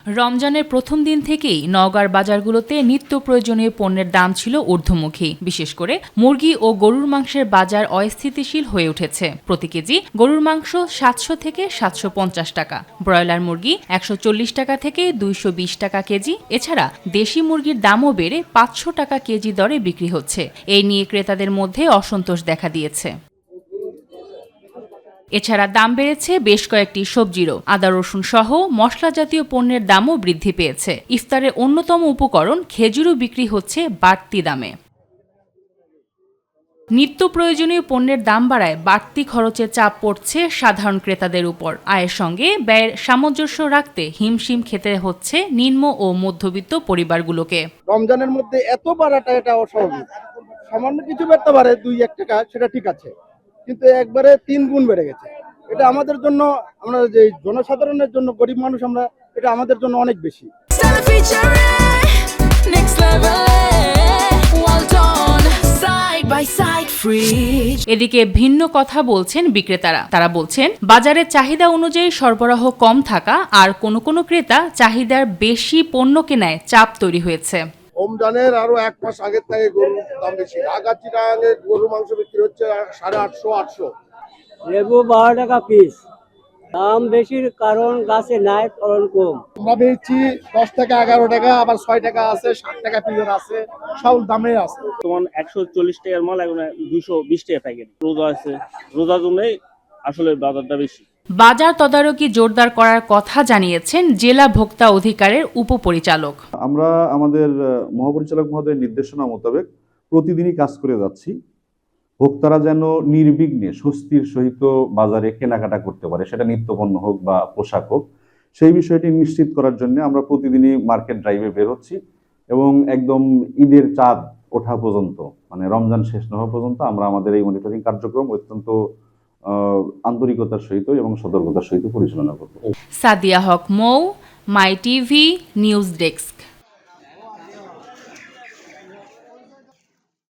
রমজানের প্রথম দিন থেকেই নওগাঁর বাজারগুলোতে নিত্য প্রয়োজনীয় পণ্যের দাম ছিল ঊর্ধ্বমুখী। বিশেষ করে মুরগি ও গরুর মাংসের বাজার অস্থিতিশীল হয়ে উঠেছে। প্রতি কেজি গরুর মাংস ৭০০ থেকে ৭৫০ টাকা, ব্রয়লার মুরগি ১৪০ টাকা থেকে ২২০ টাকা কেজি। এছাড়া দেশি মুরগির দামও বেড়ে ৫০০ টাকা কেজি দরে বিক্রি হচ্ছে। এই নিয়ে ক্রেতাদের মধ্যে অসন্তোষ দেখা দিয়েছে। এছাড়া দাম বেড়েছে বেশ কয়েকটি সবজিরও। আদা রসুন সহ মশলা জাতীয় পণ্যের দামও বৃদ্ধি পেয়েছে। ইফতারের অন্যতম উপকরণ খেজুরও বিক্রি হচ্ছে বাড়তি দামে। নিত্য প্রয়োজনীয় পণ্যের দাম বাড়ায় বাড়তি খরচের চাপ পড়ছে সাধারণ ক্রেতাদের উপর। আয়ের সঙ্গে ব্যয়ের সামঞ্জস্য রাখতে হিমশিম খেতে হচ্ছে নিম্ন ও মধ্যবিত্ত পরিবারগুলোকে। রমজানের মধ্যে এত বাড়াটা এটা অস্বাভাবিক। সামান্য কিছু বাড়তে পারে ২-১ টাকা, সেটা ঠিক আছে, কিন্তু একবারে ৩ গুণ বেড়ে গেছে। এটা আমাদের জন্য, আমরা যে জনসাধারণের জন্য, গরিব মানুষ আমরা, এটা আমাদের জন্য অনেক বেশি। এদিকে ভিন্ন কথা বলছেন বিক্রেতারা। তারা বলছেন বাজারের চাহিদা অনুযায়ী সরবরাহ কম থাকা আর কোনো কোনো ক্রেতা চাহিদার বেশি পণ্য কেনায় চাপ তৈরি হয়েছে। রমজানের আরো ১ মাস আগের থেকে গরুর দাম বেশি। আগাচিটাঙ্গে গরুর মাংস বিক্রি হচ্ছে 850-800। লেবু 12 টাকা পিস। দাম বেশির কারণ গাছে নাই, ফলন কম। আমরা বেচছি 10 থেকে 11 টাকা, আবার 6 টাকা আছে, 7 টাকা পিসের আছে, সব দামে আছে। তোমার 140 টাকার মাল এখন 220 টাকা প্যাকেট। রোজা আছে, রোজার জন্যই আসলে বাজারটা বেশি। বাজার তদারকি জোরদার করার কথা জানিয়েছেন জেলা ভোক্তা অধিকারের উপপরিচালক। আমরা আমাদের মহাপরিচালক মহোদয়ের নির্দেশনা মোতাবেক প্রতিদিনই কাজ করে যাচ্ছি। ভোক্তারা যেন নির্বিঘ্নে স্বস্তির সহিত বাজারে কেনাকাটা করতে পারে, সেটা নিত্যপণ্য হোক বা পোশাক হোক, সেই বিষয়টি নিশ্চিত করার জন্য আমরা প্রতিদিনই মার্কেট ড্রাইভে বের হচ্ছি এবং একদম ঈদের চাঁদ ওঠা পর্যন্ত, মানে রমজান শেষ না হওয়া পর্যন্ত আমরা আমাদের এই মনিটরিং কার্যক্রম অত্যন্ত আন্তরিকতার সহিত এবং সতর্কতার সহিত পরিচালনা করব। সাদিয়া হক মৌ, মাই টিভি নিউজ ডেস্ক।